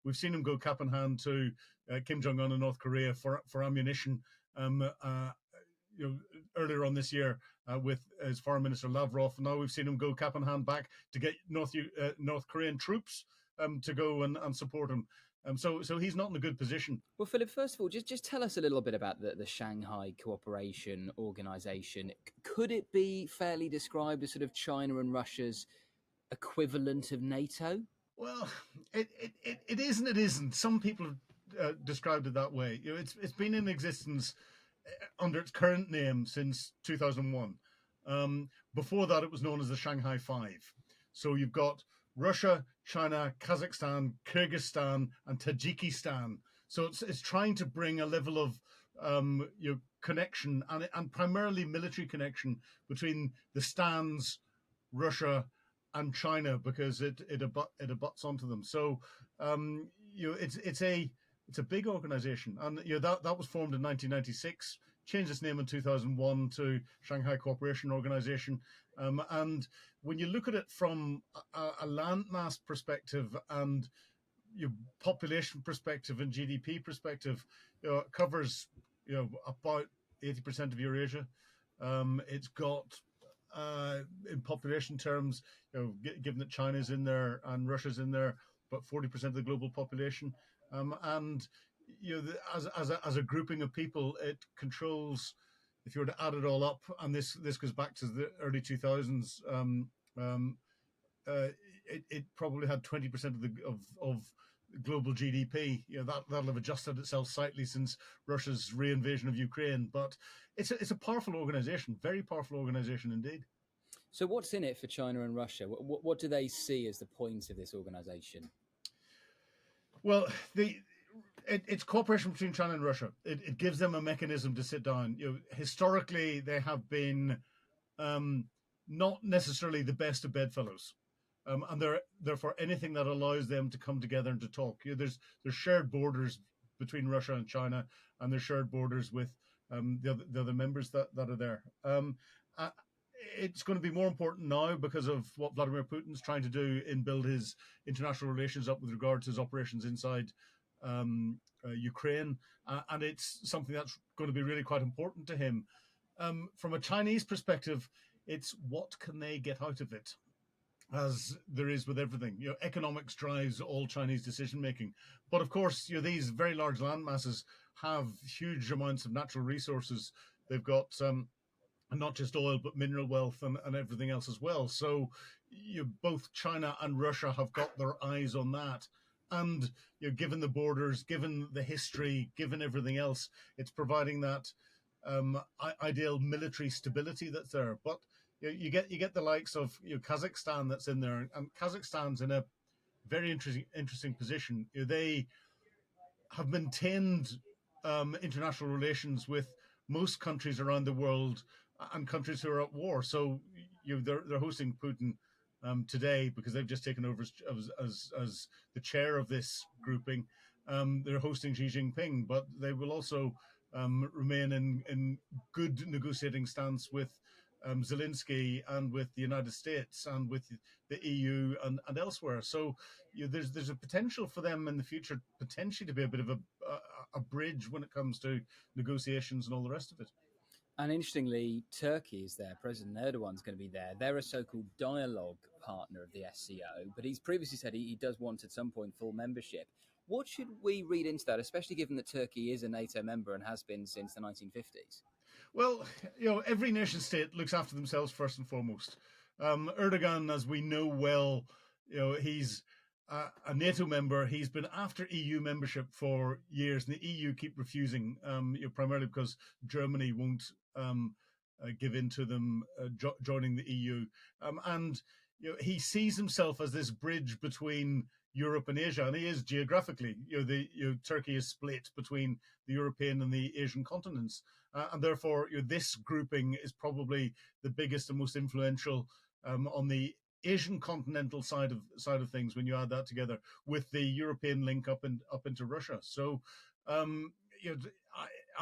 We've seen him go cap in hand to Kim Jong-un in North Korea for ammunition. Earlier on this year with his foreign minister Lavrov. Now we've seen him go cap in hand back to get North Korean troops to go and support him. So he's not in a good position. Well, Philip, first of all, just tell us a little bit about the Shanghai Cooperation Organization. Could it be fairly described as sort of China and Russia's equivalent of NATO? Well, it is and it isn't. Some people have described it that way. It's been in existence under its current name since 2001. Before that, it was known as the Shanghai Five. So you've got Russia, China, Kazakhstan, Kyrgyzstan, and Tajikistan. So it's trying to bring a level of connection and primarily military connection between the Stans, Russia, and China, because it abuts onto them. So it's a big organization, and that was formed in 1996, changed its name in 2001 to Shanghai Cooperation Organization. And when you look at it from a landmass perspective and your population perspective and GDP perspective, it covers about 80% of Eurasia. It's got in population terms, given that China's in there and Russia's in there, but 40% of the global population. And as a grouping of people, it controls, if you were to add it all up, and this goes back to the early 2000s, it probably had 20% of global GDP. That'll have adjusted itself slightly since Russia's reinvasion of Ukraine, but it's a powerful organization, very powerful organization indeed. So what's in it for China and Russia? What do they see as the point of this organization? Well, it's cooperation between China and Russia. It gives them a mechanism to sit down. Historically, they have been not necessarily the best of bedfellows. And therefore anything that allows them to come together and to talk. There's shared borders between Russia and China, and there's shared borders with the other members that are there. It's going to be more important now because of what Vladimir Putin's trying to do in build his international relations up with regard to his operations inside Ukraine, and it's something that's going to be really quite important to him. From a Chinese perspective, it's what can they get out of it? As there is with everything, economics drives all Chinese decision making. But of course, these very large land masses have huge amounts of natural resources. They've got not just oil, but mineral wealth and everything else as well. So both China and Russia have got their eyes on that. And given the borders, given the history, given everything else, it's providing that ideal military stability that's there. But you get the likes of Kazakhstan that's in there, and Kazakhstan's in a very interesting position. They have maintained international relations with most countries around the world and countries who are at war. So they're hosting Putin today because they've just taken over as the chair of this grouping. They're hosting Xi Jinping, but they will also remain in good negotiating stance with Zelensky and with the United States and with the EU and elsewhere. So there's a potential for them in the future potentially to be a bit of a bridge when it comes to negotiations and all the rest of it. And interestingly, Turkey is there. President Erdogan's going to be there. They're a so-called dialogue partner of the SCO, but he's previously said he does want at some point full membership. What should we read into that, especially given that Turkey is a NATO member and has been since the 1950s? Well, every nation state looks after themselves first and foremost. Erdogan, as we know well, he's a NATO member. He's been after EU membership for years, and the EU keep refusing, primarily because Germany won't give in to them joining the EU. And he sees himself as this bridge between Europe and Asia, and he is geographically. Turkey is split between the European and the Asian continents, and therefore this grouping is probably the biggest and most influential on the Asian continental side of things when you add that together with the European link up into Russia. So I'm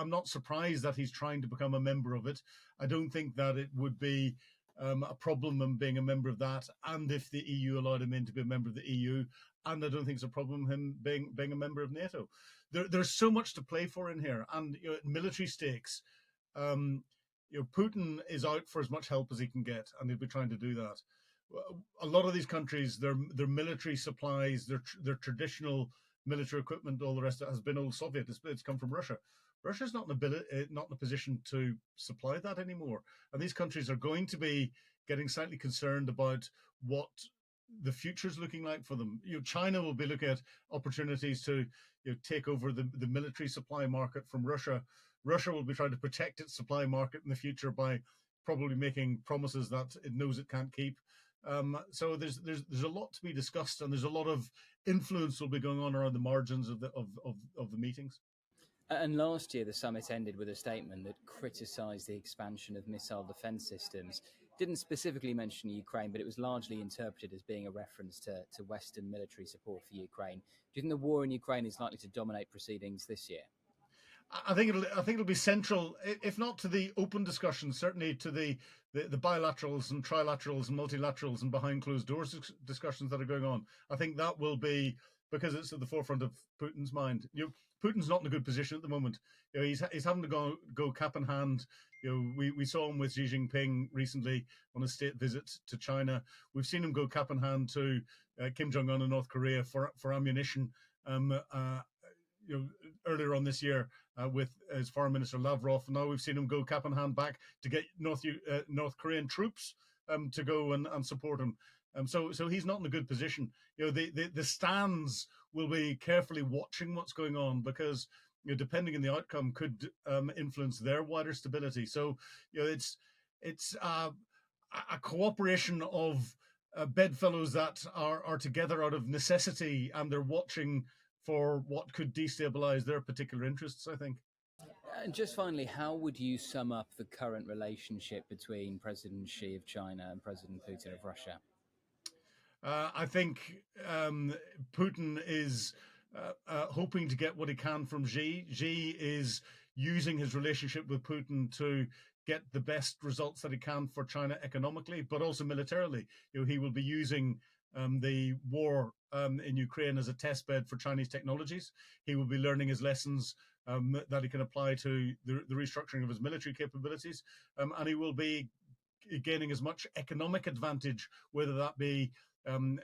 not surprised that he's trying to become a member of it. I don't think that it would be a problem in being a member of that, and if the EU allowed him in to be a member of the EU, and I don't think it's a problem him being a member of NATO. There's so much to play for in here, and military stakes. Um, Putin is out for as much help as he can get, and he'll be trying to do that. A lot of these countries, their military supplies, their traditional military equipment, all the rest of it has been old Soviet. It's come from Russia. Russia's not in a position to supply that anymore, and these countries are going to be getting slightly concerned about what the future's looking like for them. China will be looking at opportunities to take over the military supply market from Russia. Russia will be trying to protect its supply market in the future by probably making promises that it knows it can't keep. So there's a lot to be discussed, and there's a lot of influence will be going on around the margins of the meetings. And last year, the summit ended with a statement that criticised the expansion of missile defence systems. Didn't specifically mention Ukraine, but it was largely interpreted as being a reference to Western military support for Ukraine. Do you think the war in Ukraine is likely to dominate proceedings this year? I think it'll be central, if not to the open discussion, certainly to the bilaterals and trilaterals and multilaterals and behind closed doors discussions that are going on. I think that will be, because it's at the forefront of Putin's mind. Putin's not in a good position at the moment. He's having to go cap in hand. We saw him with Xi Jinping recently on a state visit to China. We've seen him go cap in hand to Kim Jong Un in North Korea for ammunition. Earlier on this year with his foreign minister Lavrov. Now we've seen him go cap in hand back to get North Korean troops to go and support him. So he's not in a good position. The stands will be carefully watching what's going on, because depending on the outcome could influence their wider stability. So it's a cooperation of bedfellows that are together out of necessity, and they're watching for what could destabilize their particular interests, I think. And just finally, how would you sum up the current relationship between President Xi of China and President Putin of Russia? I think Putin is hoping to get what he can from Xi. Xi is using his relationship with Putin to get the best results that he can for China economically, but also militarily. He will be using the war in Ukraine as a test bed for Chinese technologies. He will be learning his lessons that he can apply to the restructuring of his military capabilities, and he will be gaining as much economic advantage, whether that be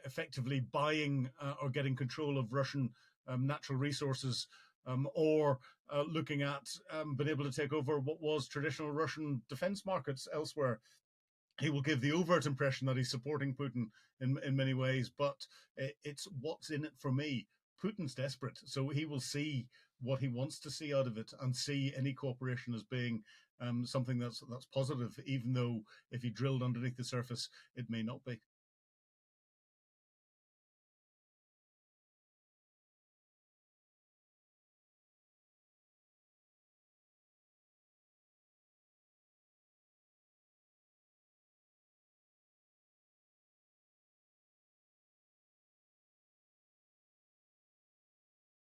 effectively buying or getting control of Russian natural resources, or looking at being able to take over what was traditional Russian defense markets elsewhere. He will give the overt impression that he's supporting Putin in many ways, but it's what's in it for me. Putin's desperate, so he will see what he wants to see out of it and see any cooperation as being something that's positive, even though if he drilled underneath the surface, it may not be.